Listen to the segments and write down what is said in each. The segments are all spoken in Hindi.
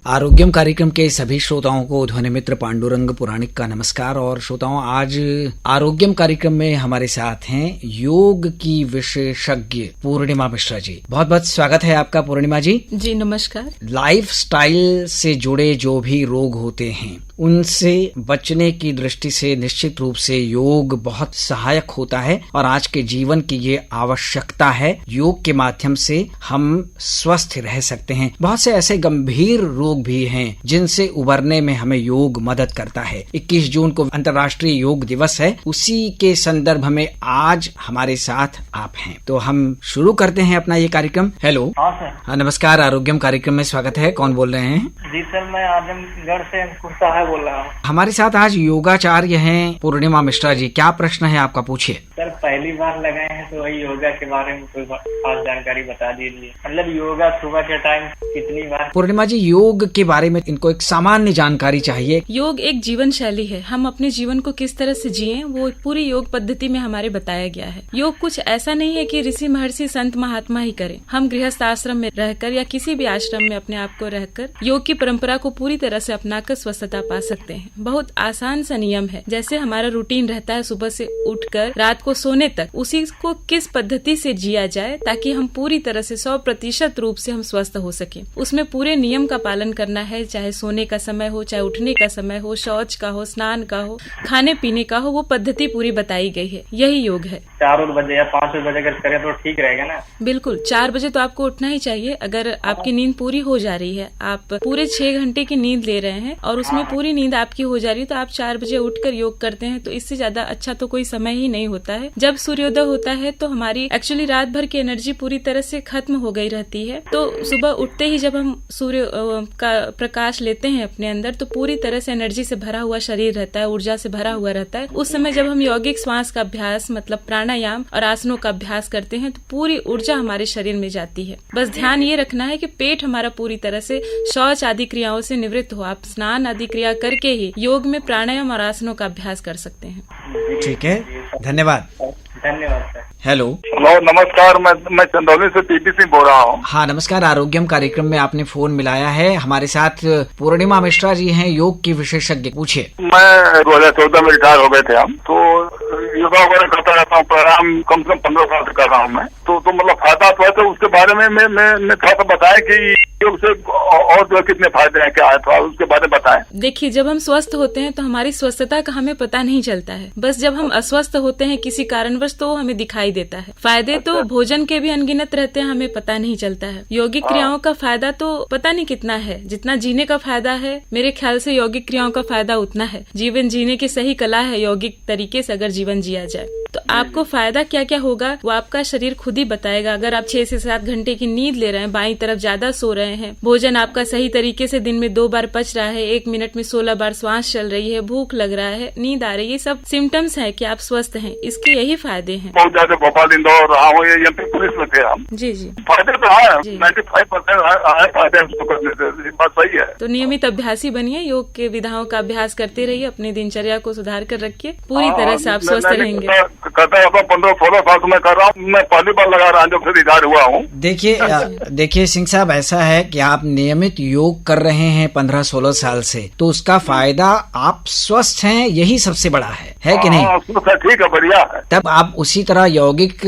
आरोग्यम कार्यक्रम के सभी श्रोताओं को ध्वनि मित्र पांडुरंग पुराणिक का नमस्कार। और श्रोताओं, आज आरोग्यम कार्यक्रम में हमारे साथ हैं योग की विशेषज्ञ पूर्णिमा मिश्रा जी। बहुत बहुत स्वागत है आपका पूर्णिमा जी। जी नमस्कार। लाइफस्टाइल से जुड़े जो भी रोग होते हैं उनसे बचने की दृष्टि से निश्चित रूप से योग बहुत सहायक होता है और आज के जीवन की ये आवश्यकता है। योग के माध्यम से हम स्वस्थ रह सकते हैं। बहुत से ऐसे गंभीर रोग भी हैं जिनसे उबरने में हमें योग मदद करता है। 21 जून को अंतर्राष्ट्रीय योग दिवस है, उसी के संदर्भ में आज हमारे साथ आप हैं, तो हम शुरू करते हैं अपना ये कार्यक्रम। हेलो। हाँ सर। हाँ नमस्कार, आरोग्यम कार्यक्रम में स्वागत है। कौन बोल रहे हैं? जी सर, मैं आजमगढ़ से कुर्सा बोल रहा हूँ। हमारे साथ आज योगाचार्य हैं पूर्णिमा मिश्रा जी। क्या प्रश्न है आपका, पूछिए। सर पहली बार लगाए हैं तो वही योगा के बारे में कोई खास जानकारी बता दीजिए। मतलब योगा सुबह के टाइम कितनी बार? पूर्णिमा जी, योग के बारे में इनको एक सामान्य जानकारी चाहिए। योग एक जीवन शैली है। हम अपने जीवन को किस तरह से जिए वो पूरी योग पद्धति में हमारे बताया गया है। योग कुछ ऐसा नहीं है कि ऋषि महर्षि संत महात्मा ही करें। हम गृहस्थ आश्रम में रहकर या किसी भी आश्रम में अपने आप को रहकर योग की परंपरा को पूरी तरह से अपनाकर स्वस्थता पा सकते हैं। बहुत आसान सा नियम है। जैसे हमारा रूटीन रहता है सुबह से उठकर रात को सोने तक, उसी को किस पद्धति से जिया जाए ताकि हम पूरी तरह से 100% रूप से हम स्वस्थ हो सके। उसमें पूरे नियम का पालन करना है, चाहे सोने का समय हो, चाहे उठने का समय हो, शौच का हो, स्नान का हो, खाने पीने का हो, वो पद्धति पूरी बताई गई है। यही योग है। 4 बजे या 5 बजे अगर करें तो ठीक रहेगा ना? बिल्कुल, 4 बजे तो आपको उठना ही चाहिए। अगर आपकी नींद पूरी हो जा रही है, आप पूरे 6 घंटे की नींद ले रहे हैं और उसमें पूरी नींद आपकी हो जा रही है, तो आप 4 बजे उठकर योग करते हैं, तो इससे ज्यादा अच्छा तो कोई समय ही नहीं होता है। जब सूर्योदय होता है तो हमारी एक्चुअली रात भर की एनर्जी पूरी तरह से खत्म हो गई रहती है। तो सुबह उठते ही जब हम सूर्य का प्रकाश लेते हैं अपने अंदर, तो पूरी तरह से एनर्जी से भरा हुआ शरीर रहता है, ऊर्जा से भरा हुआ रहता है। उस समय जब हम यौगिक श्वास का अभ्यास मतलब प्राणायाम और आसनों का अभ्यास करते हैं तो पूरी ऊर्जा हमारे शरीर में जाती है। बस ध्यान ये रखना है कि पेट हमारा पूरी तरह से शौच आदि क्रियाओं से निवृत्त हो। आप स्नान आदि क्रिया करके ही योग में प्राणायाम और आसनों का अभ्यास कर सकते हैं। ठीक है, धन्यवाद। धन्यवाद सर। हेलो। नमस्कार, मैं चंदौली से पीपी सिंह बोल रहा हूँ। हाँ नमस्कार, आरोग्यम कार्यक्रम में आपने फोन मिलाया है। हमारे साथ पूर्णिमा मिश्रा जी हैं, योग की विशेषज्ञ। पूछिए। मैं 2014 में रिटायर हो गए थे हम, तो योगा वगैरह करता रहता हूँ, प्राणायाम कम से कम 15 साल से कर रहा हूँ मैं। तो मतलब फायदा तो है, तो उसके बारे में मैं थोड़ा सा बताएं कि योग से और जो कितने फायदे हैं, क्या है, थोड़ा उसके बारे में बताएं। देखिए, जब हम स्वस्थ होते हैं तो हमारी स्वस्थता का हमें पता नहीं चलता है। बस जब हम अस्वस्थ होते हैं किसी कारणवश तो हमें दिखाई देता है। फायदे तो भोजन के भी अनगिनत रहते हैं, हमें पता नहीं चलता है। यौगिक क्रियाओं का फायदा तो पता नहीं कितना है। जितना जीने का फायदा है, मेरे ख्याल से यौगिक क्रियाओं का फायदा उतना है। जीवन जीने की सही कला है यौगिक तरीके से अगर जीवन जिया जाए तो आपको फायदा क्या क्या होगा वो आपका शरीर खुद ही बताएगा। अगर आप 6 से 7 घंटे की नींद ले रहे हैं, बाईं तरफ ज्यादा सो रहे हैं, भोजन आपका सही तरीके से दिन में 2 बार पच रहा है, 1 मिनट में 16 बार श्वास चल रही है, भूख लग रहा है, नींद आ रही है, ये सब सिम्टम्स है कि आप स्वस्थ हैं। इसके यही फायदे हैं। बहुत ज्यादा भोपाल इंदौर रहा हूँ, ये MP पुलिस में थे हम। जी जी, फायदे तो है, 95% फायदे उसको करने से, बात सही है। तो नियमित अभ्यासी बनिए, योग के विधाओं का अभ्यास करते रहिए, अपनी दिनचर्या को सुधार कर रखिए, पूरी तरह से आप स्वस्थ रहेंगे। कहता है 15-16 साल से मैं कर रहा हूँ, मैं पहली बार लगा रहा हूँ जब से रिटायर हुआ हूँ। देखिए सिंह साहब, ऐसा है कि आप नियमित योग कर रहे हैं 15-16 साल से, तो उसका फायदा आप स्वस्थ हैं, यही सबसे बड़ा है कि नहीं? ठीक है, बढ़िया है। तब आप उसी तरह यौगिक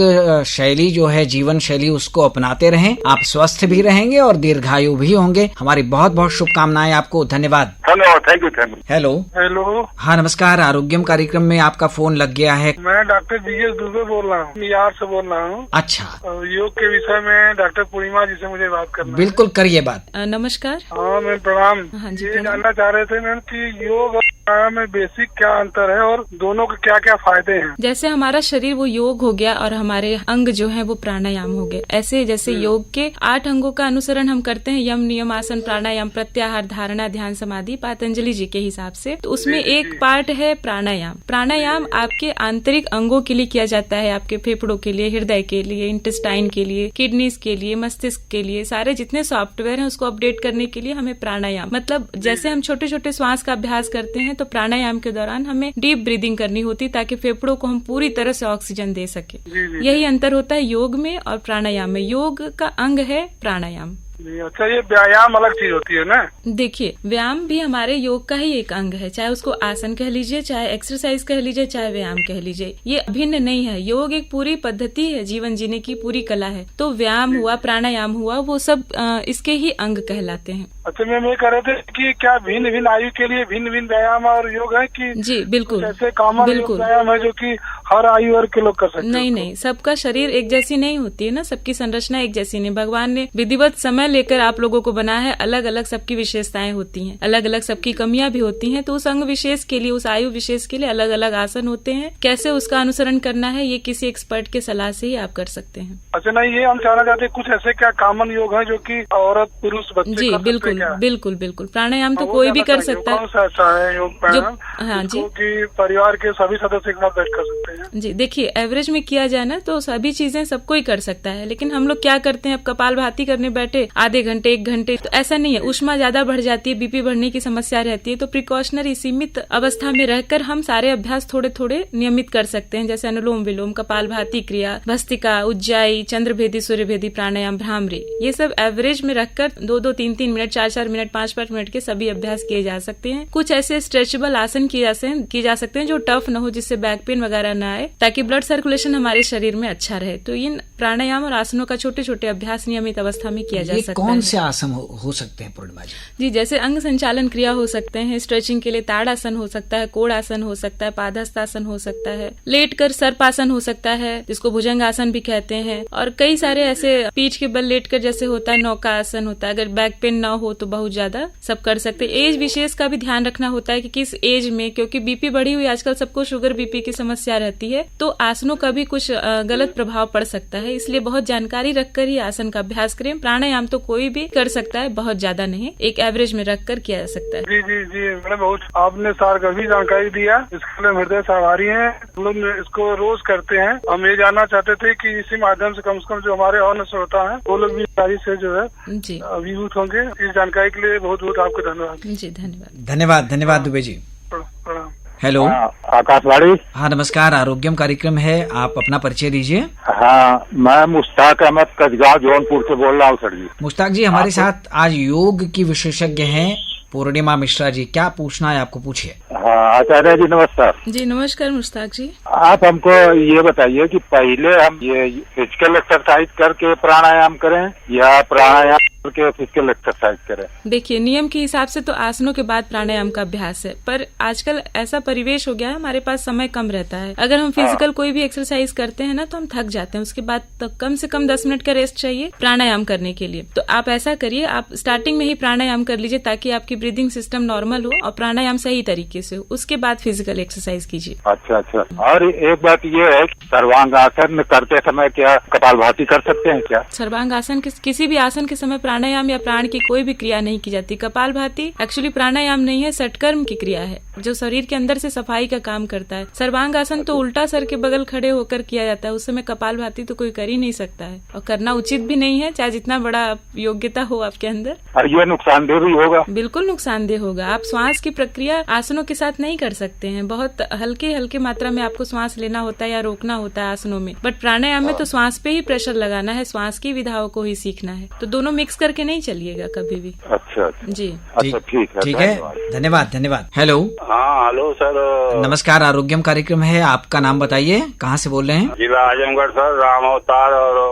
शैली जो है, जीवन शैली, उसको अपनाते रहें। आप स्वस्थ भी रहेंगे और दीर्घायु भी होंगे। हमारी बहुत बहुत शुभकामनाएं आपको। धन्यवाद। धन्यवाद, थैंक यू। हेलो। हेलो। हाँ नमस्कार, आरोग्यम कार्यक्रम में आपका फोन लग गया है। मैं डॉक्टर BS दुबे बोल रहा हूँ, बिहार से बोल रहा हूँ। अच्छा। योग के विषय में डॉक्टर पूर्णिमा जी से मुझे बात करना है। बिल्कुल करिए बात। नमस्कार। हाँ मैं प्रणाम। हाँ जी, ये जानना चाह रहे थे मैम कि योग और प्राणायाम में बेसिक क्या अंतर है और दोनों के क्या क्या फायदे हैं? जैसे हमारा शरीर वो योग हो गया और हमारे अंग जो है वो प्राणायाम हो गए। ऐसे जैसे योग के 8 अंगों का अनुसरण हम करते हैं, यम, नियम, आसन, प्राणायाम, प्रत्याहार, धारणा, ध्यान, समाधि, पतंजलि जी के हिसाब से। तो उसमें एक पार्ट है प्राणायाम। प्राणायाम आपके आंतरिक अंगों के लिए किया जाता है, आपके फेफड़ों के लिए, हृदय के लिए, इंटेस्टाइन के लिए, किडनीज के लिए, मस्तिष्क के लिए, सारे जितने सॉफ्टवेयर हैं उसको अपडेट करने के लिए हमें प्राणायाम, मतलब जैसे हम छोटे छोटे श्वास का अभ्यास करते हैं तो प्राणायाम के दौरान हमें डीप ब्रीदिंग करनी होती ताकि फेफड़ों को हम पूरी तरह से ऑक्सीजन दे सके। यही अंतर होता है योग में और प्राणायाम में। योग का अंग है प्राणायाम। अच्छा, ये व्यायाम अलग चीज होती है ना? देखिए, व्यायाम भी हमारे योग का ही एक अंग है, चाहे उसको आसन कह लीजिए, चाहे एक्सरसाइज कह लीजिए, चाहे व्यायाम कह लीजिए, ये अभिन्न नहीं है। योग एक पूरी पद्धति है, जीवन जीने की पूरी कला है। तो व्यायाम हुआ, प्राणायाम हुआ, वो सब इसके ही अंग कहलाते हैं। अच्छा, मैम ये कह रहे थे कि क्या भिन्न भिन्न आयु के लिए भिन्न भिन्न व्यायाम और योग है कि? जी बिल्कुल, ऐसे कॉमन व्यायाम है जो कि हर आयु वर्ग के लोग कर सकते हैं? नहीं, सबका शरीर एक जैसी नहीं होती है ना, सबकी संरचना एक जैसी नहीं। भगवान ने विधिवत समय लेकर आप लोगों को बनाया है, अलग अलग सबकी विशेषताएं होती हैं, अलग अलग सबकी कमियां भी होती हैं। तो उस अंग विशेष के लिए, उस आयु विशेष के लिए अलग अलग आसन होते हैं। कैसे उसका अनुसरण करना है, ये किसी एक्सपर्ट के सलाह से ही आप कर सकते हैं। अच्छा, नहीं ये हम जानना चाहते हैं, कुछ ऐसे क्या कॉमन योग है जो कि औरत पुरुष बच्चे जी बिल्कुल बिल्कुल बिल्कुल। प्राणायाम तो कोई भी कर सकता है। कौन सा अच्छा है योग प्राणायाम? हाँ जी, कि परिवार के सभी सदस्य के साथ बैठ कर सकते हैं? जी देखिए, एवरेज में किया जाए ना तो सभी चीजें सबको ही कर सकता है, लेकिन हम लोग क्या करते हैं, अब कपालभाति करने बैठे आधे घंटे 1 घंटे, तो ऐसा नहीं है। उष्मा ज्यादा बढ़ जाती है, बीपी बढ़ने की समस्या रहती है, तो प्रिकॉशनरी सीमित अवस्था में रहकर हम सारे अभ्यास थोड़े थोड़े नियमित कर सकते हैं, जैसे अनुलोम विलोम, कपालभाति क्रिया, भस्त्रिका, उज्जाई, चंद्रभेदी, सूर्यभेदी प्राणायाम, भ्रामरी, ये सब एवरेज में रखकर 2-2, 3-3 मिनट, 4-4 मिनट, 5-5 मिनट के सभी अभ्यास किए जा सकते हैं। कुछ ऐसे स्ट्रेचेबल आसन किए जा सकते हैं जो टफ न हो, जिससे बैक पेन वगैरह न आए, ताकि ब्लड सर्कुलेशन हमारे शरीर में अच्छा रहे। तो इन प्राणायाम और आसनों का छोटे छोटे अभ्यास नियमित अवस्था में किया जा सकता है। कौन से आसन हो सकते हैं पूर्णिमा जी? जैसे अंग संचालन क्रिया हो सकते हैं, स्ट्रेचिंग के लिए ताड़ासन हो सकता है, कोड़ आसन हो सकता है, पादहस्तासन हो सकता है, लेटकर सर्पासन हो सकता है, जिसको भुजंग आसन भी कहते हैं, और कई सारे ऐसे पीठ के बल लेटकर जैसे होता है नौका आसन होता है। अगर बैक पेन ना हो तो बहुत ज्यादा सब कर सकते हैं। एज विशेष का भी ध्यान रखना होता है कि किस एज में, क्योंकि बीपी बढ़ी हुई आजकल सबको शुगर बीपी की समस्या रहती है, तो आसनों का भी कुछ गलत प्रभाव पड़ सकता है। इसलिए बहुत जानकारी रखकर ही आसन का अभ्यास करें। प्राणायाम तो कोई भी कर सकता है, बहुत ज्यादा नहीं, एक एवरेज में रखकर किया जा सकता है। जी जी जी मैडम, बहुत आपने सारगर्भी जानकारी दिया, इसके लिए हृदय से आभारी हैं। हम लोग इसको रोज करते हैं। हम ये जानना चाहते थे कि इसी माध्यम से कम जो हमारे और श्रोता है वो लोग भी सारी से जो है जी अभिभूत होंगे। इस जानकारी के लिए बहुत बहुत आपको धन्यवाद। जी धन्यवाद। धन्यवाद दुबे जी। प्रणाम। हेलो, आकाशवाणी। हाँ नमस्कार, आरोग्यम कार्यक्रम है, आप अपना परिचय दीजिए। हाँ, मैं मुश्ताक अहमद कसगांव जौनपुर से बोल रहा हूँ सर जी। मुश्ताक जी, हमारे साथ आज योग की विशेषज्ञ हैं पूर्णिमा मिश्रा जी, क्या पूछना है आपको, पूछिए। हाँ आचार्य जी नमस्कार। जी नमस्कार मुश्ताक जी। आप हमको ये बताइए कि पहले हम ये फिजिकल एक्सरसाइज करके प्राणायाम करें या प्राणायाम करके फिजिकल एक्सरसाइज करें? देखिए, नियम के हिसाब से तो आसनों के बाद प्राणायाम का अभ्यास है, पर आजकल ऐसा परिवेश हो गया है, हमारे पास समय कम रहता है। अगर हम फिजिकल कोई भी एक्सरसाइज करते हैं ना तो हम थक जाते हैं, उसके बाद तो कम से कम 10 मिनट का रेस्ट चाहिए प्राणायाम करने के लिए। तो आप ऐसा करिए, आप स्टार्टिंग में ही प्राणायाम कर लीजिए ताकि आपकी ब्रीदिंग सिस्टम नॉर्मल हो और प्राणायाम सही तरीके से हो, उसके बाद फिजिकल एक्सरसाइज कीजिए। अच्छा। और एक बात ये है कि सर्वांगासन करते समय क्या कपालभाति कर सकते हैं क्या? सर्वांगासन किसी भी आसन के समय प्राणायाम या प्राण की कोई भी क्रिया नहीं की जाती। कपालभाति एक्चुअली प्राणायाम नहीं है, सटकर्म की क्रिया है जो शरीर के अंदर से सफाई का काम करता है। सर्वांगासन तो उल्टा सर के बगल खड़े होकर किया जाता है, उस समय कपालभाति तो कोई कर ही नहीं सकता है और करना उचित भी नहीं है, चाहे जितना बड़ा योग्यता हो आपके अंदर। और ये नुकसानदेह भी होगा? बिल्कुल नुकसानदेह होगा। आप श्वास की प्रक्रिया आसनों के साथ नहीं कर सकते हैं, बहुत हल्के हल्के मात्रा में आपको श्वास लेना होता है या रोकना होता है आसनों में, बट प्राणायाम में तो श्वास पे ही प्रेशर लगाना है, श्वास की विधाओं को ही सीखना है, तो दोनों मिक्स करके नहीं चलिएगा कभी भी। अच्छा जी अच्छा, ठीक है, धन्यवाद। हेलो। हाँ हेलो सर। नमस्कार, आरोग्यम कार्यक्रम है, आपका नाम बताइए, कहाँ से बोल रहे हैं? जिला आजमगढ़ सर, राम अवतार और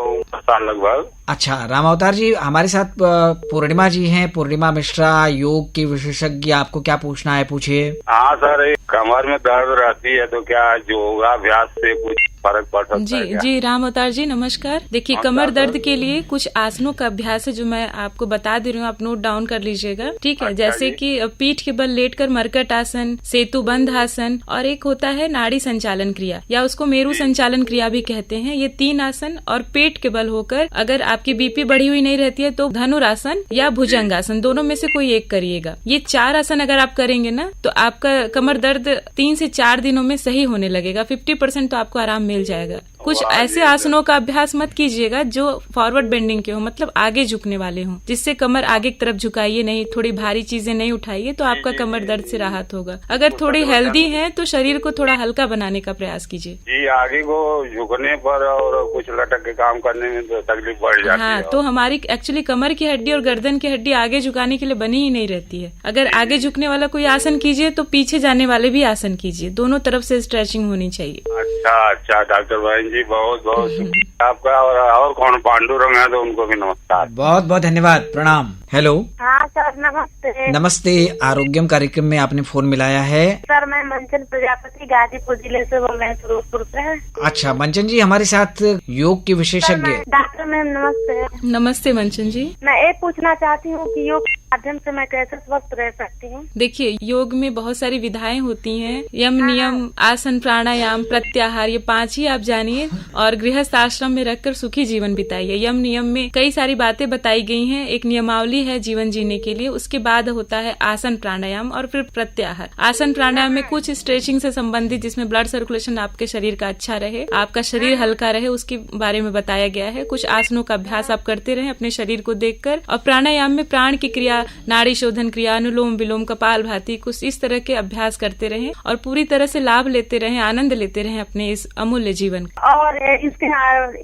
लगभग। अच्छा, राम अवतार जी, हमारे साथ पूर्णिमा जी हैं, पूर्णिमा मिश्रा, योग की विशेषज्ञ, आपको क्या पूछना है, पूछिए। हाँ सर, कमर में दर्द रहती है तो क्या योगाभ्यास से कुछ फर्क पड़ सकता है क्या? जी राम अवतार जी नमस्कार। देखिए, कमर दर्द के लिए कुछ आसनों का अभ्यास है जो मैं आपको बता दे रही हूँ, आप नोट डाउन कर लीजिएगा, ठीक है? जैसे कि पीठ के बल लेटकर मरकट आसन, सेतु बंध आसन, और एक होता है नाड़ी संचालन क्रिया या उसको मेरु संचालन क्रिया भी कहते हैं। ये 3 आसन और पेट के बल होकर, अगर आपकी बीपी बढ़ी हुई नहीं रहती है तो धनुरासन या भुजंगासन, दोनों में से कोई एक करिएगा। ये 4 आसन अगर आप करेंगे ना तो आपका कमर दर्द 3 से 4 दिनों में सही होने लगेगा, 50% तो आपको आराम मिल जाएगा। कुछ ऐसे आसनों का अभ्यास मत कीजिएगा जो फॉरवर्ड बेंडिंग के हो, मतलब आगे झुकने वाले हों, जिससे कमर आगे की तरफ झुकाइए नहीं, थोड़ी भारी चीजें नहीं उठाइए तो आपका कमर दर्द से राहत होगा। अगर थोड़ी हेल्दी है तो शरीर को थोड़ा हल्का बनाने का प्रयास कीजिए। जी, आगे को झुकने पर और कुछ लटक के काम करने में तो तकलीफ बढ़ जाती है। हाँ, तो हमारी एक्चुअली कमर की हड्डी और गर्दन की हड्डी आगे झुकाने के लिए बनी ही नहीं रहती है। अगर आगे झुकने वाला कोई आसन कीजिए तो पीछे जाने वाले भी आसन कीजिए, दोनों तरफ से स्ट्रेचिंग होनी चाहिए। अच्छा डॉक्टर बहन जी, बहुत बहुत शुक्रिया आपका। और कौन पांडुरंग है तो उनको भी नमस्कार। बहुत बहुत धन्यवाद, प्रणाम। हेलो। हाँ सर, नमस्ते। नमस्ते, आरोग्यम कार्यक्रम में आपने फोन मिलाया है। सर, मैं मंचन प्रजापति गाजीपुर जिले से बोल रहे हैं, फिरोजपुर से। अच्छा मंचन जी, हमारे साथ योग के विशेषज्ञ डॉक्टर मैम नमस्ते। नमस्ते मंचन जी। मैं ये पूछना चाहती हूँ कि योग के माध्यम से मैं कैसे स्वस्थ रह सकती हूँ? देखिए, योग में बहुत सारी विधाएं होती हैं, यम नियम, आसन, प्राणायाम, प्रत्याहार, ये 5 ही आप जानिए और गृहस्थ आश्रम में रहकर सुखी जीवन बिताइए। यम नियम में कई सारी बातें बताई गई हैं, एक नियमावली है जीवन जीने के लिए। उसके बाद होता है आसन प्राणायाम और फिर प्रत्याहार। आसन प्राणायाम में कुछ स्ट्रेचिंग से संबंधित, जिसमें ब्लड सर्कुलेशन आपके शरीर का अच्छा रहे, आपका शरीर हल्का रहे, उसके बारे में बताया गया है। कुछ आसनों का अभ्यास आप करते रहें अपने शरीर को देखकर। और प्राणायाम में प्राण की क्रिया, नाड़ी शोधन क्रिया, अनुलोम विलोम, कपालभाति, कुछ इस तरह के अभ्यास करते रहें और पूरी तरह से लाभ लेते रहें, आनंद लेते रहें अपने इस अमूल्य जीवन का। और इसके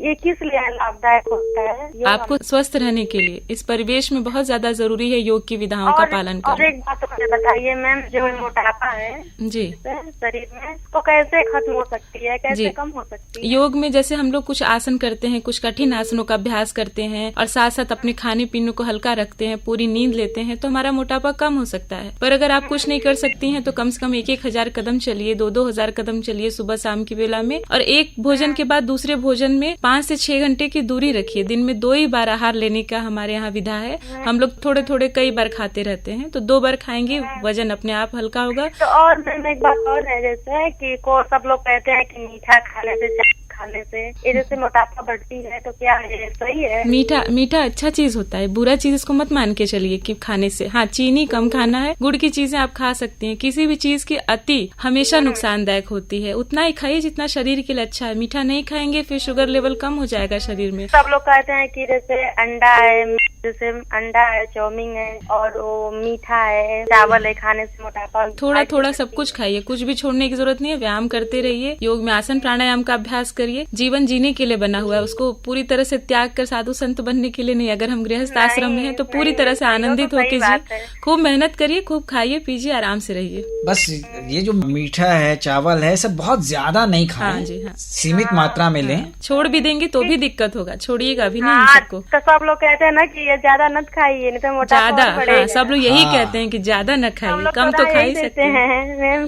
ये किस लिए लाभदायक होता है? आपको स्वस्थ रहने के लिए इस परिवेश में बहुत ज्यादा जरूरी है योग की विधाओं का पालन करना। और एक बात मुझे बताइए मैम, जो मोटापा है जी शरीर में, तो कैसे खत्म हो सकती है, कैसे कम हो सकती है? योग में जैसे हम लोग कुछ आसन करते हैं, कुछ कठिन आसनों का अभ्यास करते हैं और साथ साथ अपने खाने पीने को हल्का रखते हैं, पूरी नींद लेते हैं, तो हमारा मोटापा कम हो सकता है। पर अगर आप कुछ नहीं कर सकती हैं तो कम से कम 1-1 हजार कदम चलिए, 2-2 हजार कदम चलिए सुबह शाम की वेला में। और एक भोजन के बाद दूसरे भोजन में 5 से 6 घंटे की दूरी रखिए। दिन में 2 ही बार आहार लेने का हमारे यहाँ विधा है। हम लोग थोड़े थोड़े कई बार खाते रहते हैं, तो 2 बार खाएंगे, वजन अपने आप हल्का होगा। तो और मैम एक बात और है, जैसे कि सब लोग कहते हैं कि मीठा खाने से, खाने से ये जैसे मोटापा बढ़ती है, तो क्या ये सही है? मीठा अच्छा चीज होता है, बुरा चीज इसको मत मान के चलिए कि खाने से। हाँ, चीनी कम खाना है, गुड़ की चीजें आप खा सकती हैं। किसी भी चीज की अति हमेशा नुकसानदायक होती है, उतना ही खाइए जितना शरीर के लिए अच्छा है। मीठा नहीं खाएंगे फिर शुगर लेवल कम हो जाएगा शरीर में। सब लोग कहते हैं कि जैसे अंडा है, चाउमीन है और वो मीठा है, चावल है, खाने से मोटापा। थोड़ा थोड़ा सब कुछ खाइए, कुछ भी छोड़ने की जरूरत नहीं है। व्यायाम करते रहिए, योग में आसन प्राणायाम का अभ्यास करिए। जीवन जीने के लिए बना हुआ है, उसको पूरी तरह से त्याग कर साधु संत बनने के लिए नहीं। अगर हम गृहस्थ आश्रम में हैं तो पूरी तरह से आनंदित होकर जिए, खूब मेहनत करिए, खूब खाइए पीजिए, आराम से रहिए। बस ये जो मीठा है, चावल है, सब बहुत ज्यादा नहीं खाएं। हाँ जी, हाँ। सीमित मात्रा में लें। छोड़ भी देंगे तो भी दिक्कत होगा, छोड़िएगा अभी नहीं सबको। तो सब लोग कहते हैं ना कि ये ज्यादा न खाइए, नहीं तो मोटापा ज्यादा। हाँ, सब लोग यही कहते हैं कि ज्यादा न खाइए, कम तो खा ही सकते हैं मैम।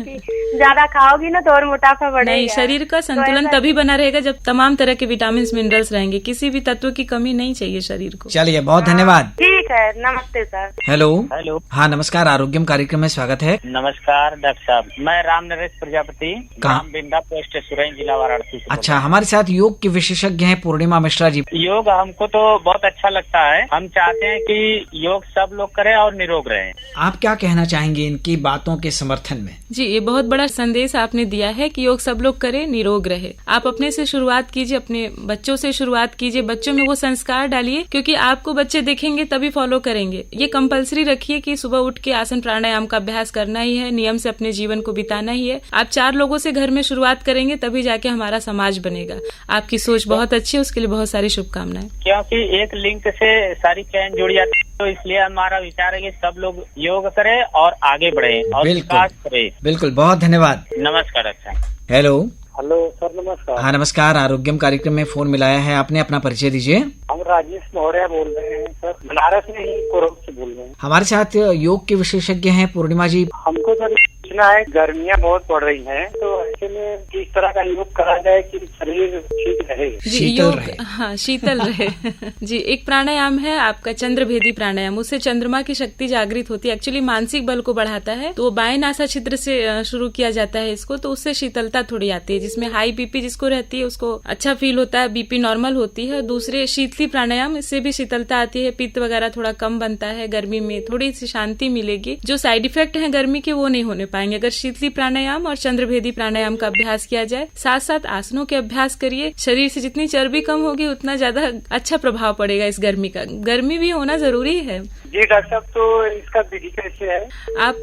ज्यादा खाओगी ना तो और मोटापा बढ़ेगा। नहीं, शरीर का संतुलन तभी बना रहेगा जब तमाम तरह के विटामिन मिनरल्स रहेंगे। किसी भी तत्व की कमी नहीं चाहिए शरीर को। चलिए, बहुत धन्यवाद। ठीक है, नमस्ते सर। हेलो। हाँ, नमस्कार, आरोग्यम कार्यक्रम में स्वागत है। नमस्कार डॉक्टर साहब, मैं राम नरेश प्रजापति, कहाँ? बिंदा पोस्ट सुरई, जिला वाराणसी से। अच्छा, हमारे साथ योग के विशेषज्ञ हैं पूर्णिमा मिश्रा जी। योग हमको तो बहुत अच्छा लगता है। हम चाहते हैं कि योग सब लोग करें और निरोग रहें। आप क्या कहना चाहेंगे इनकी बातों के समर्थन में? जी, ये बहुत बड़ा संदेश आपने दिया है कि योग सब लोग करें, निरोग रहे। आप अपने से शुरुआत कीजिए, अपने बच्चों से शुरुआत कीजिए, बच्चों में वो संस्कार डालिए, क्योंकि आपको बच्चे देखेंगे तभी फॉलो करेंगे। ये कंपलसरी रखिए कि सुबह उठ के आसन प्राणायाम का अभ्यास करना ही है, नियम से अपने जीवन को बिताना ही है। आप 4 लोगों से घर में शुरुआत करेंगे तभी जाके हमारा समाज बनेगा। आपकी सोच बहुत अच्छी है, उसके लिए बहुत सारी शुभकामनाएं। क्योंकि एक लिंक से सारी चैन जुड़ जाती है, तो इसलिए हमारा विचार है कि सब लोग योग करें और आगे बढ़े और विकास करें। बिल्कुल, बहुत धन्यवाद। नमस्कार अच्छा। हेलो। हेलो सर, नमस्कार। हाँ, नमस्कार, आरोग्यम कार्यक्रम में फोन मिलाया है आपने, अपना परिचय दीजिए। हम राजेश मौर्य बोल रहे हैं सर, बनारस में ही कोरब से बोल रहे हैं। हमारे साथ योग के विशेषज्ञ हैं पूर्णिमा जी। हमको सर पूछना है, गर्मियाँ बहुत पड़ रही हैं, तो ऐसे में किस तरह का योग करा जाए कि शरीर ठीक रहे? जी, योग, हाँ, शीतल रहे। जी, एक प्राणायाम है आपका चंद्रभेदी प्राणायाम। उससे चंद्रमा की शक्ति जागृत होती है, एक्चुअली मानसिक बल को बढ़ाता है। तो बाएं नासा छिद्र से शुरू किया जाता है इसको, तो उससे शीतलता थोड़ी आती है। जिसमें हाई बीपी जिसको रहती है उसको अच्छा फील होता है, बीपी नॉर्मल होती है। दूसरे शीतली प्राणायाम, इससे भी शीतलता आती है, पित्त वगैरह थोड़ा कम बनता है, गर्मी में थोड़ी सी शांति मिलेगी। जो साइड इफेक्ट है गर्मी के वो नहीं होने पाएंगे पाएंगे। अगर शीतली प्राणायाम और चंद्रभेदी प्राणायाम का अभ्यास किया जाए, साथ साथ आसनों के अभ्यास करिए, शरीर से जितनी चर्बी कम होगी उतना ज्यादा अच्छा प्रभाव पड़ेगा इस गर्मी का। गर्मी भी होना जरूरी है। जी डॉक्टर साहब, तो इसका विधि कैसे है? आप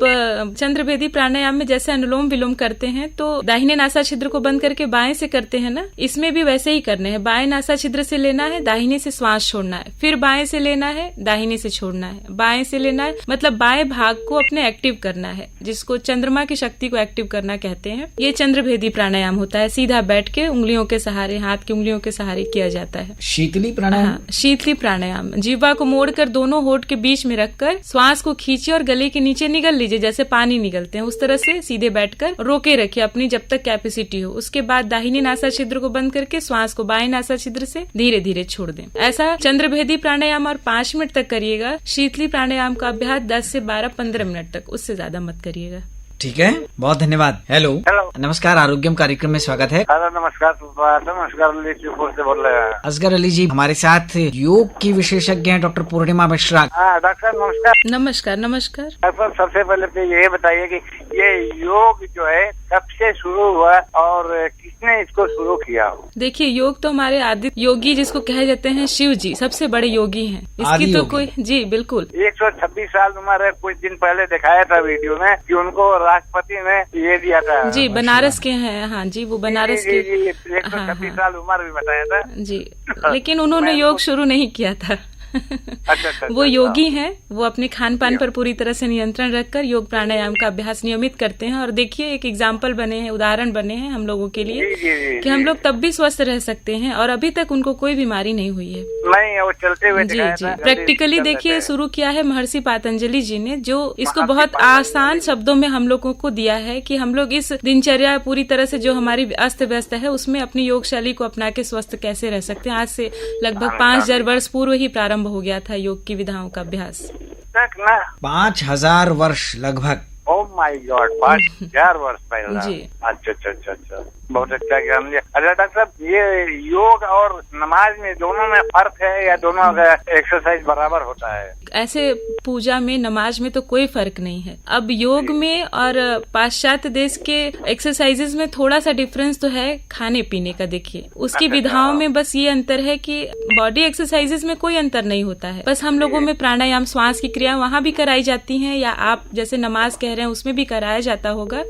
चंद्रभेदी प्राणायाम में जैसे अनुलोम विलोम करते हैं तो दाहिने नासा छिद्र को बंद करके बाएं से करते हैं ना, इसमें भी वैसे ही करने हैं। बाएं नासा छिद्र से लेना है, दाहिने से श्वास छोड़ना है, फिर बाएं से लेना है, दाहिने से छोड़ना है, बाएं से लेना है, मतलब बाएं भाग को अपने एक्टिव करना है, जिसको चंद्रमा की शक्ति को एक्टिव करना कहते हैं। ये चंद्रभेदी प्राणायाम होता है। सीधा बैठ के उंगलियों के सहारे, हाथ की उंगलियों के सहारे किया जाता है। शीतली प्राणायाम? हाँ, शीतली प्राणायाम। जीवा को मोड़कर दोनों होठ के बीच में रखकर श्वास को खींचिए और गले के नीचे निगल लीजिए, जैसे पानी निगलते हैं उस तरह से सीधे बैठकर रोके रखिए अपनी जब तक कैपेसिटी हो। उसके बाद दाहिने नासा छिद्र को बंद करके श्वास को बाएं नासा छिद्र से धीरे धीरे छोड़ दें। ऐसा चंद्रभेदी प्राणायाम और 5 मिनट तक करिएगा। शीतली प्राणायाम का अभ्यास 10 से 12-15 मिनट तक, उससे ज्यादा मत करिएगा। ठीक है, बहुत धन्यवाद। हेलो, नमस्कार, आरोग्यम कार्यक्रम में स्वागत है। हेलो, नमस्कार अली शिवपुर से बोल रहे हैं। असगर अली जी हमारे साथ योग की विशेषज्ञ हैं डॉक्टर पूर्णिमा मिश्रा। डॉक्टर नमस्कार। नमस्कार नमस्कार। डॉक्टर सबसे पहले तो ये बताइए कि ये योग जो है कब से शुरू हुआ और किसने इसको शुरू किया? देखिए, योग तो हमारे आदि योगी जिसको कहे जाते हैं शिव जी सबसे बड़े योगी हैं। इसकी तो कोई, जी बिल्कुल, 126 साल उम्र है। कुछ दिन पहले दिखाया था वीडियो में कि उनको राष्ट्रपति ने ये दिया था। जी, बनारस के हैं। हाँ जी, वो बनारस के 126 साल उम्र भी बताया था जी, लेकिन उन्होंने योग शुरू नहीं किया था। अच्छा, वो योगी हैं, वो अपने खान पान पर पूरी तरह से नियंत्रण रखकर योग प्राणायाम का अभ्यास नियमित करते हैं। और देखिए, एक एग्जाम्पल बने हैं, उदाहरण बने हैं हम लोगों के लिए कि हम लोग तब भी स्वस्थ रह सकते हैं और अभी तक उनको कोई बीमारी नहीं हुई है। नहीं, वो चलते हुए जी जी, प्रैक्टिकली देखिए शुरू किया है महर्षि पातंजलि जी ने, जो इसको बहुत आसान शब्दों में हम लोगों को दिया है कि हम लोग इस दिनचर्या पूरी तरह से जो हमारी अस्त व्यस्त है उसमें अपनी योग शैली को अपना के स्वस्थ कैसे रह सकते हैं। आज से लगभग 5000 वर्ष पूर्व ही प्रारंभ हो गया था योग की विधाओं का अभ्यास। 5000 वर्ष लगभग। ओह माय गॉड, 5000 वर्ष पहले। जी, अच्छा, बहुत अच्छा ज्ञान लिया। अच्छा डॉक्टर साहब, ये योग और नमाज में दोनों में फर्क है या दोनों का एक्सरसाइज बराबर होता है? ऐसे पूजा में, नमाज में तो कोई फर्क नहीं है। अब योग में और पाश्चात्य देश के एक्सरसाइजेज में थोड़ा सा डिफरेंस तो है खाने पीने का। देखिए, उसकी विधाओं में बस ये अंतर है कि बॉडी एक्सरसाइजेज में कोई अंतर नहीं होता है। बस हम लोगों में प्राणायाम, श्वास की क्रिया वहाँ भी कराई जाती है, या आप जैसे नमाज कह रहे हैं उसमें भी कराया जाता होगा।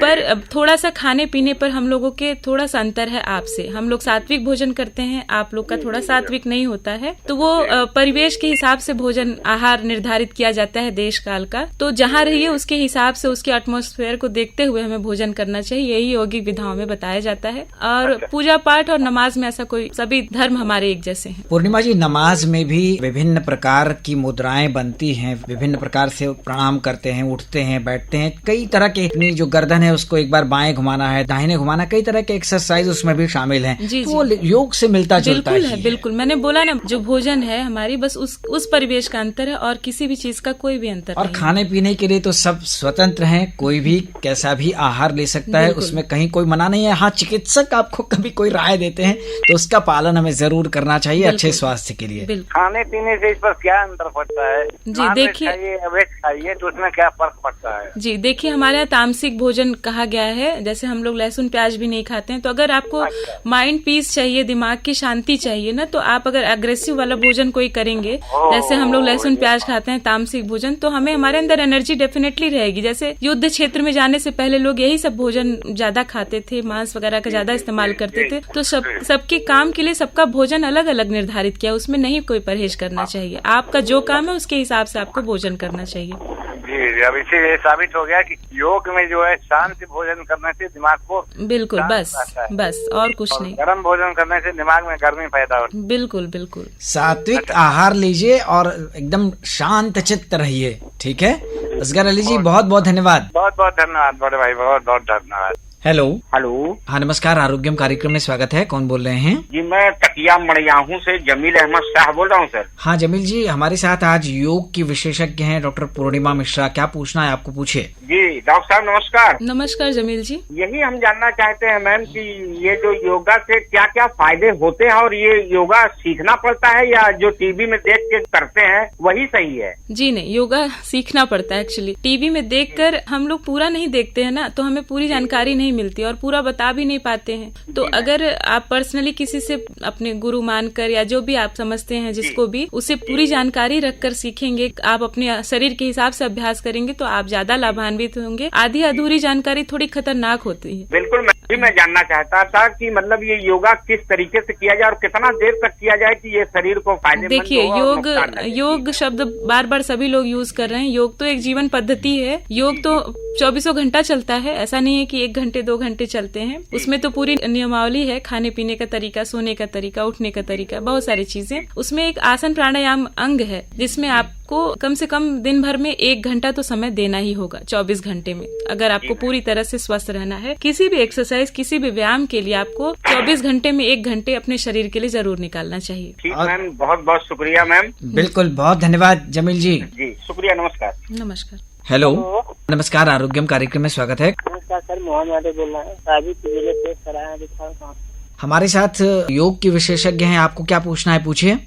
पर थोड़ा सा खाने पीने पर हम लोगों के थोड़ा सा अंतर है आपसे। हम लोग सात्विक भोजन करते हैं, आप लोग का थोड़ा सात्विक नहीं होता है। तो वो परिवेश के हिसाब से भोजन आहार निर्धारित किया जाता है देश काल का। तो जहाँ रहिए उसके हिसाब से, उसके एटमॉस्फेयर को देखते हुए हमें भोजन करना चाहिए। यही योगिक विधाओं में बताया जाता है। और पूजा पाठ और नमाज में ऐसा कोई, सभी धर्म हमारे एक जैसे हैं। पूर्णिमा जी, नमाज में भी विभिन्न प्रकार की मुद्राएं बनती हैं, विभिन्न प्रकार से प्रणाम करते हैं, उठते हैं, बैठते हैं, कई तरह के, अपनी जो गर्दन है उसको एक बार बाएं घुमाना है, दाहिने घुमाना, कई तरह के एक्सरसाइज उसमें भी शामिल हैं। जी, तो वो योग से मिलता जुलता है। बिल्कुल, मैंने बोला ना, जो भोजन है हमारी, बस उस परिवेश का अंतर है और किसी भी चीज का कोई भी अंतर और नहीं। खाने पीने के लिए तो सब स्वतंत्र हैं, कोई भी कैसा भी आहार ले सकता है, उसमें कहीं कोई मना नहीं है। हाँ, चिकित्सक आपको कभी कोई राय देते हैं तो उसका पालन हमें जरूर करना चाहिए अच्छे स्वास्थ्य के लिए। खाने पीने से इस पर क्या अंतर पड़ता है? जी देखिए, खाइए तो उसमें क्या फर्क पड़ता है? जी देखिए, हमारे यहाँ तामसिक भोजन कहा गया है। जैसे हम लोग लहसुन प्याज भी नहीं खाते हैं। तो अगर आपको माइंड पीस चाहिए, दिमाग की शांति चाहिए ना, तो आप अगर अग्रेसिव वाला भोजन कोई करेंगे, जैसे हम लोग लहसुन प्याज खाते हैं, तामसिक भोजन, तो हमें हमारे अंदर एनर्जी डेफिनेटली रहेगी। जैसे युद्ध क्षेत्र में जाने से पहले लोग यही सब भोजन ज्यादा खाते थे, मांस वगैरह का ज्यादा इस्तेमाल करते थे। तो सबके काम के लिए सबका भोजन अलग अलग निर्धारित किया, उसमें नहीं कोई परहेज करना चाहिए। आपका जो काम है उसके हिसाब से आपको भोजन करना चाहिए। जी, अब इसीलिए साबित हो गया कि योग में जो है शांति भोजन करने से दिमाग को बिल्कुल बस और कुछ नहीं। गर्म भोजन करने से दिमाग में गर्मी पैदा होती है। बिल्कुल सात्विक आहार लीजिए और एकदम शांत चित्त रहिए। ठीक है असगर अली जी, बहुत बहुत धन्यवाद। बहुत बहुत धन्यवाद बड़े भाई, बहुत बहुत धन्यवाद। हेलो। हेलो। हाँ नमस्कार, आरोग्यम कार्यक्रम में स्वागत है। कौन बोल रहे हैं? जी मैं तकिया मड़ियाहू से जमील अहमद शाह बोल रहा हूँ सर। हाँ जमील जी, हमारे साथ आज योग की विशेषज्ञ हैं डॉक्टर पूर्णिमा मिश्रा। क्या पूछना है आपको, पूछिए। जी डॉक्टर साहब नमस्कार। नमस्कार जमील जी। यही हम जानना चाहते हैं मैम कि ये जो योगा से क्या क्या फायदे होते हैं और ये योगा सीखना पड़ता है या जो टीवी में देख के करते हैं वही सही है? जी नहीं, योगा सीखना पड़ता है। एक्चुअली टीवी में देखकर हम लोग पूरा नहीं देखते हैं ना, तो हमें पूरी जानकारी नहीं मिलती और पूरा बता भी नहीं पाते हैं। तो अगर आप पर्सनली किसी से अपने गुरु मानकर या जो भी आप समझते हैं जिसको भी, उसे पूरी जानकारी रखकर सीखेंगे, आप अपने शरीर के हिसाब से अभ्यास करेंगे तो आप ज्यादा लाभान्वित होंगे। आधी अधूरी जानकारी थोड़ी खतरनाक होती है। बिल्कुल, मैं जानना चाहता था कि मतलब ये योगा किस तरीके से किया जाए और कितना देर तक किया जाए कि ये शरीर को फायदेमंद हो। देखिए योग शब्द बार बार सभी लोग यूज कर रहे हैं। योग तो एक जीवन पद्धति है। योग तो 24 घंटा चलता है, ऐसा नहीं है कि 1 घंटे 2 घंटे चलते हैं। उसमें तो पूरी नियमावली है, खाने पीने का तरीका, सोने का तरीका, उठने का तरीका, बहुत सारी चीजें। उसमें एक आसन प्राणायाम अंग है जिसमें आपको कम से कम दिन भर में 1 घंटा तो समय देना ही होगा 24 घंटे में। अगर आपको पूरी तरह से स्वस्थ रहना है, किसी भी एक्सरसाइज, किसी भी व्यायाम के लिए आपको 24 घंटे में 1 घंटे अपने शरीर के लिए जरूर निकालना चाहिए। ठीक मैम, बहुत बहुत शुक्रिया मैम। बिल्कुल, बहुत धन्यवाद जमील जी। जी शुक्रिया, नमस्कार। नमस्कार। हेलो। नमस्कार, आरोग्यम कार्यक्रम में स्वागत है। नमस्कार सर, मोहन यादव बोल रहा है। हमारे साथ योग के विशेषज्ञ हैं, आपको क्या पूछना है, पूछिए।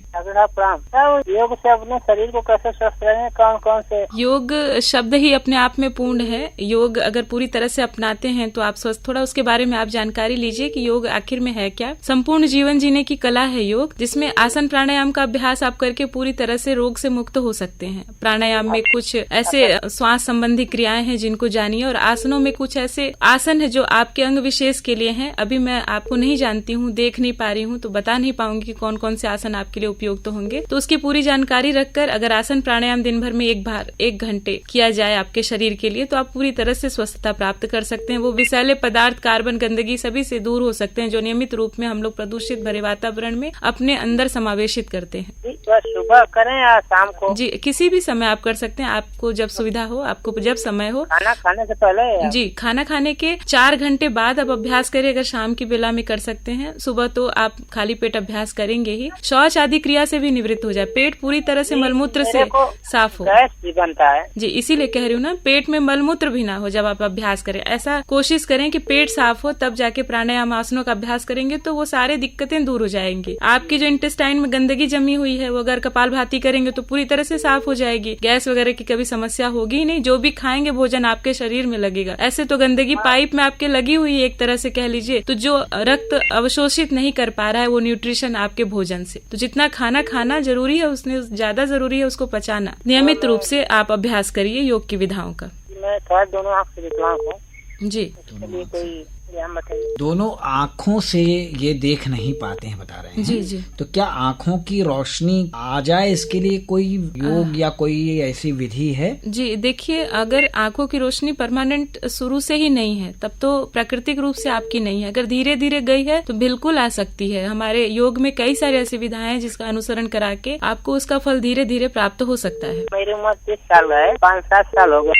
योग से अपने शरीर को कैसे स्वस्थ रखें, कौन कौन से? योग शब्द ही अपने आप में पूर्ण है। योग अगर पूरी तरह से अपनाते हैं तो आप स्वस्थ, थोड़ा उसके बारे में आप जानकारी लीजिए कि योग आखिर में है क्या। संपूर्ण जीवन जीने की कला है योग, जिसमें आसन प्राणायाम का अभ्यास आप करके पूरी तरह से रोग से मुक्त हो सकते हैं। प्राणायाम में कुछ ऐसे श्वास संबंधी क्रियाएं हैं जिनको जानिए, और आसनों में कुछ ऐसे आसन है जो आपके अंग विशेष के लिए हैं। अभी मैं आपको नहीं जानती हूँ, देख नहीं पा रही हूँ, तो बता नहीं पाऊंगी कि कौन कौन से आसन आपके लिए उपयुक्त होंगे। तो उसकी पूरी जानकारी रखकर अगर आसन प्राणायाम दिन भर में 1 घंटे किया जाए आपके शरीर के लिए, तो आप पूरी तरह से स्वस्थता प्राप्त कर सकते हैं। वो विषैले पदार्थ, कार्बन, गंदगी सभी से दूर हो सकते हैं जो नियमित रूप में हम लोग प्रदूषित भरे वातावरण में अपने अंदर समावेशित करते हैं। सुबह करें या शाम को? जी, किसी भी समय आप कर सकते हैं, आपको जब सुविधा हो, आपको जब समय हो। खाना खाने से पहले? जी, खाना खाने के 4 घंटे बाद आप अभ्यास करें। अगर शाम की बेला में कर सकते हैं, सुबह तो आप खाली पेट अभ्यास करेंगे ही। शौच आदि क्रिया से भी निवृत्त हो जाए, पेट पूरी तरह से मलमूत्र से साफ हो। गैस भी बनता है। जी, इसीलिए कह रही हूँ ना, पेट में मलमूत्र भी ना हो जब आप अभ्यास करें। ऐसा कोशिश करें कि पेट साफ हो, तब जाके प्राणायाम आसनों का अभ्यास करेंगे तो वो सारे दिक्कतें दूर हो जाएंगी। आपकी जो इंटेस्टाइन में गंदगी जमी हुई है वो अगर कपालभाति करेंगे तो पूरी तरह से साफ हो जाएगी। गैस वगैरह की कभी समस्या होगी ही नहीं। जो भी खाएंगे भोजन आपके शरीर में लगेगा। ऐसे तो गंदगी पाइप में आपके लगी हुई है एक तरह से कह लीजिए, तो जो रक्त अवशोषित नहीं कर पा रहा है वो न्यूट्रिशन आपके भोजन से। तो जितना खाना खाना जरूरी है उसने ज्यादा जरूरी है उसको पचाना। नियमित रूप से आप अभ्यास करिए योग की विधाओं का। मैं थोड़ा दोनों आँख से विकलांग हूँ जी। कोई बताइए। दोनों आँखों से ये देख नहीं पाते हैं, बता रहे हैं। जी जी। तो क्या आँखों की रोशनी आ जाए, इसके लिए कोई योग या कोई ऐसी विधि है? जी देखिए, अगर आँखों की रोशनी परमानेंट शुरू से ही नहीं है तब तो प्राकृतिक रूप से आपकी नहीं है। अगर धीरे धीरे गई है तो बिल्कुल आ सकती है। हमारे योग में कई सारी ऐसी विधाएं हैं जिसका अनुसरण करा के आपको उसका फल धीरे धीरे प्राप्त हो सकता है। मेरी उम्र 30 साल है, 5-7 साल हो गए।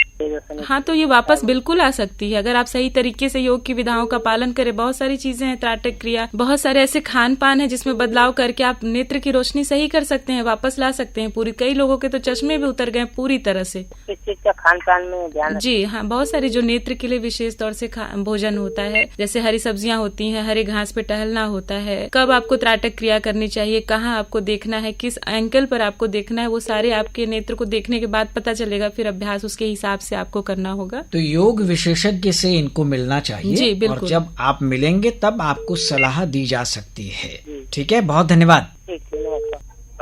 हाँ, तो ये वापस बिल्कुल आ सकती है अगर आप सही तरीके से योग की विधाओं का पालन करें। बहुत सारी चीजें हैं, त्राटक क्रिया, बहुत सारे ऐसे खान पान है जिसमें बदलाव करके आप नेत्र की रोशनी सही कर सकते हैं, वापस ला सकते हैं पूरी। कई लोगों के तो चश्मे भी उतर गए पूरी तरह से। किस चीज का खान पान में ध्यान? जी हाँ, बहुत सारी जो नेत्र के लिए विशेष तौर से भोजन होता है, जैसे हरी सब्जियां होती हैं, हरे घास पे टहलना होता है, कब आपको त्राटक क्रिया करनी चाहिए, कहाँ आपको देखना है, किस एंगल पर आपको देखना है, वो सारे आपके नेत्र को देखने के बाद पता चलेगा। फिर अभ्यास उसके हिसाब से आपको करना होगा। तो योग विशेषज्ञ से इनको मिलना चाहिए। जी बिल्कुल। और जब आप मिलेंगे तब आपको सलाह दी जा सकती है। ठीक है, बहुत धन्यवाद।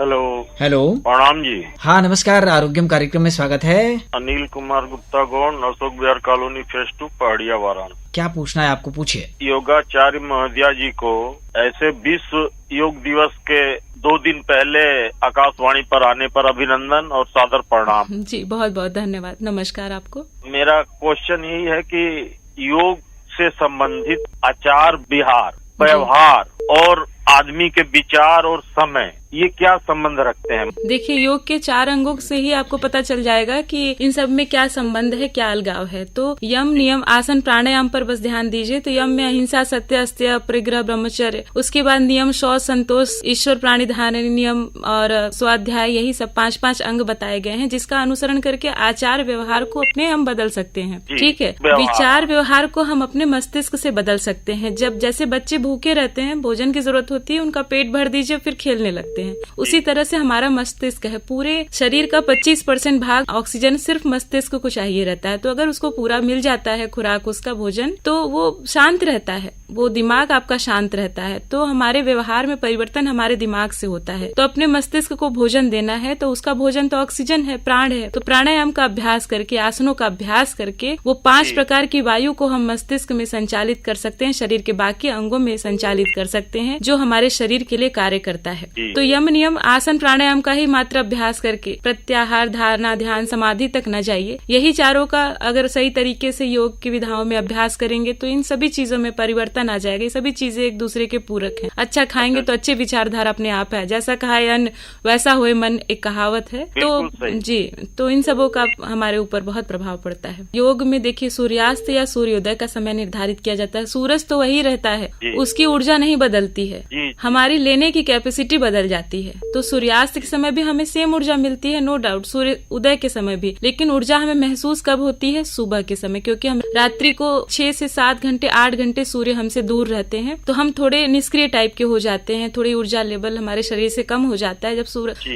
हेलो। हेलो, प्रणाम जी। हाँ नमस्कार, आरोग्यम कार्यक्रम में स्वागत है। अनिल कुमार गुप्ता गौड़, अशोक विहार कॉलोनी फेज 2, पहाड़िया, वाराणसी। क्या पूछना है आपको, पूछिए। योगाचार्य महोदया जी को ऐसे विश्व योग दिवस के 2 दिन पहले आकाशवाणी पर आने पर अभिनंदन और सादर प्रणाम। जी बहुत बहुत धन्यवाद, नमस्कार आपको। मेरा क्वेश्चन यही है कि योग से संबंधित आचार विहार, व्यवहार और आदमी के विचार और समय ये क्या संबंध रखते हैं? देखिए, योग के 4 अंगों से ही आपको पता चल जाएगा कि इन सब में क्या संबंध है, क्या अलगाव है। तो यम, नियम, आसन, प्राणायाम पर बस ध्यान दीजिए। तो यम में अहिंसा, सत्य, अस्तेय, परिग्रह, ब्रह्मचर्य। उसके बाद नियम, शौच, संतोष, ईश्वर प्राणी धारण नियम और स्वाध्याय, यही सब 5-5 अंग बताए गए हैं, जिसका अनुसरण करके आचार व्यवहार को अपने हम बदल सकते हैं। ठीक है। विचार व्यवहार को हम अपने मस्तिष्क से बदल सकते हैं। जब जैसे बच्चे भूखे रहते हैं, भोजन की जरूरत होती है, उनका पेट भर दीजिए, फिर खेलने लगते हैं। उसी तरह से हमारा मस्तिष्क है, पूरे शरीर का 25% भाग ऑक्सीजन सिर्फ मस्तिष्क को चाहिए रहता है। तो अगर उसको पूरा मिल जाता है खुराक, उसका भोजन, तो वो शांत रहता है, वो दिमाग आपका शांत रहता है। तो हमारे व्यवहार में परिवर्तन हमारे दिमाग से होता है। तो अपने मस्तिष्क को भोजन देना है, तो उसका भोजन तो ऑक्सीजन है, प्राण है। तो प्राणायाम का अभ्यास करके, आसनों का अभ्यास करके वो 5 प्रकार की वायु को हम मस्तिष्क में संचालित कर सकते हैं, शरीर के बाकी अंगों में संचालित कर सकते हैं, जो हमारे शरीर के लिए कार्य करता है। तो यम, नियम, आसन, प्राणायाम का ही मात्र अभ्यास करके प्रत्याहार, धारणा, ध्यान, समाधि तक न जाइए। यही चारों का अगर सही तरीके से योग की विधाओं में अभ्यास करेंगे तो इन सभी चीजों में परिवर्तन आ जाएगा। ये सभी चीजें एक दूसरे के पूरक हैं। अच्छा खाएंगे तो अच्छे विचारधारा अपने आप है। जैसा खाए अन्न वैसा होए मन, एक कहावत है। तो जी, तो इन सबों का हमारे ऊपर बहुत प्रभाव पड़ता है। योग में देखिए, सूर्यास्त या सूर्योदय का समय निर्धारित किया जाता है। सूरज तो वही रहता है, उसकी ऊर्जा नहीं बदलती है, हमारी लेने की कैपेसिटी बदल जाती है। तो सूर्यास्त के समय भी हमें सेम ऊर्जा मिलती है, नो डाउट, सूर्य उदय के समय भी। लेकिन ऊर्जा हमें महसूस कब होती है? सुबह के समय, क्योंकि हम रात्रि को 6 से 7 घंटे, 8 घंटे सूर्य हमसे दूर रहते हैं, तो हम थोड़े निष्क्रिय टाइप के हो जाते हैं, थोड़ी ऊर्जा लेवल हमारे शरीर से कम हो जाता है। जब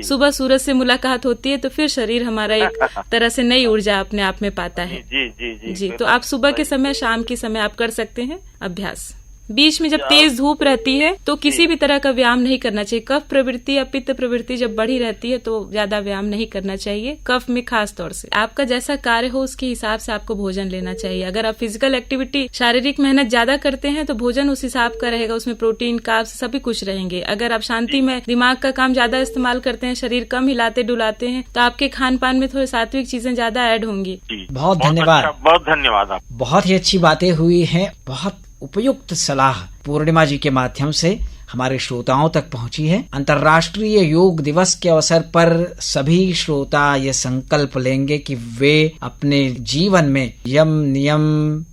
सुबह सूरज से मुलाकात होती है तो फिर शरीर हमारा एक तरह से नई ऊर्जा अपने आप में पाता है। जी, तो आप सुबह के समय, शाम के समय आप कर सकते हैं अभ्यास। बीच में जब तेज धूप रहती है तो किसी भी तरह का व्यायाम नहीं करना चाहिए। कफ प्रवृत्ति या पित्त प्रवृत्ति जब बढ़ी रहती है तो ज्यादा व्यायाम नहीं करना चाहिए, कफ में खास तौर से। आपका जैसा कार्य हो उसके हिसाब से आपको भोजन लेना चाहिए। अगर आप फिजिकल एक्टिविटी, शारीरिक मेहनत ज्यादा करते हैं तो भोजन उस हिसाब का रहेगा, उसमें प्रोटीन, कार्ब्स सभी कुछ रहेंगे। अगर आप शांति में दिमाग का काम ज्यादा इस्तेमाल करते हैं, शरीर कम हिलाते डुलाते हैं, तो आपके खान पान में थोड़ी सात्विक चीजें ज्यादा ऐड होंगी। बहुत धन्यवाद। बहुत धन्यवाद। बहुत ही अच्छी बातें हुई हैं, बहुत उपयुक्त सलाह पूर्णिमा जी के माध्यम से हमारे श्रोताओं तक पहुंची है। अंतर्राष्ट्रीय योग दिवस के अवसर पर सभी श्रोता ये संकल्प लेंगे कि वे अपने जीवन में यम, नियम,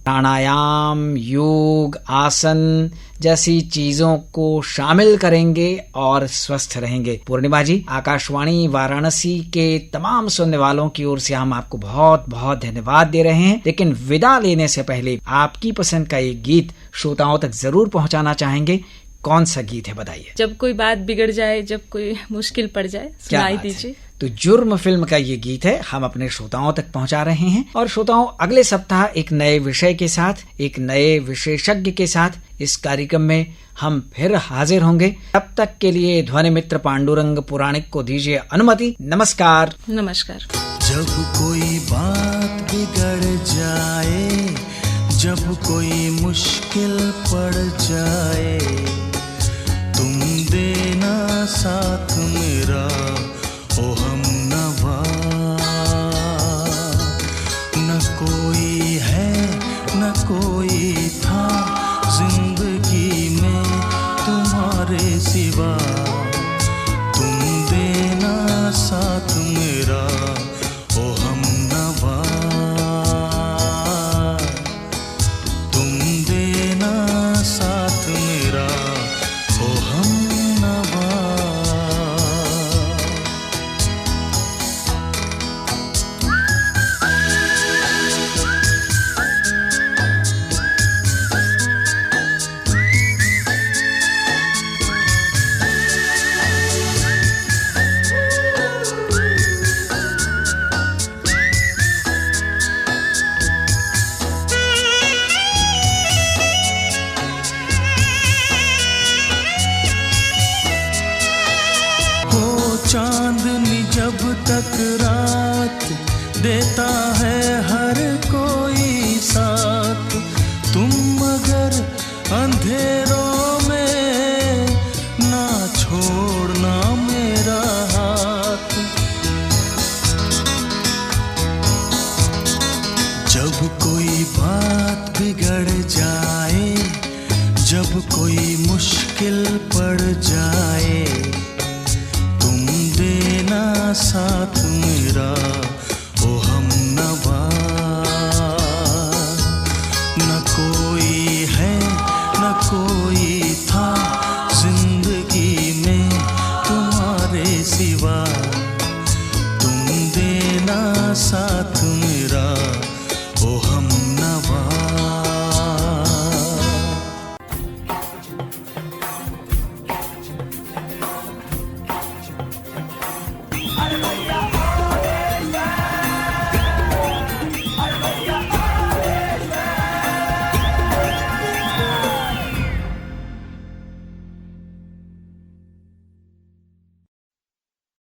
प्राणायाम, योग, आसन जैसी चीजों को शामिल करेंगे और स्वस्थ रहेंगे। पूर्णिमा जी, आकाशवाणी वाराणसी के तमाम सुनने वालों की ओर से हम आपको बहुत बहुत धन्यवाद दे रहे हैं। लेकिन विदा लेने से पहले आपकी पसंद का एक गीत श्रोताओं तक जरूर पहुंचाना चाहेंगे। कौन सा गीत है, बताइए। जब कोई बात बिगड़ जाए, जब कोई मुश्किल पड़ जाए, सुनाई दीजिए। तो जुर्म फिल्म का ये गीत है, हम अपने श्रोताओं तक पहुंचा रहे हैं। और श्रोताओं, अगले सप्ताह एक नए विषय के साथ, एक नए विशेषज्ञ के साथ इस कार्यक्रम में हम फिर हाजिर होंगे। तब तक के लिए ध्वनि मित्र पांडुरंग पुराणिक को दीजिए अनुमति। नमस्कार। नमस्कार। जब कोई बात बिगड़ जाए, जब कोई मुश्किल पड़ जाए, तुम देना साथ मेरा, ओ हमनवा। न कोई है न कोई था जिंदगी में तुम्हारे सिवा, तुम देना साथ मेरा, ओ हमनवा। तुम देना साथ मेरा, ओ हमनवा। चांदनी जब तक रात देता है हर कोई साथ, तुम मगर अंधेरों में ना छोड़ना मेरा हाथ। जब कोई बात बिगड़ जाए, जब कोई मुश्किल पड़ जाए, साथ मेरा ओ हमनवा। न कोई है न कोई था जिंदगी में तुम्हारे सिवा, तुम देना साथ में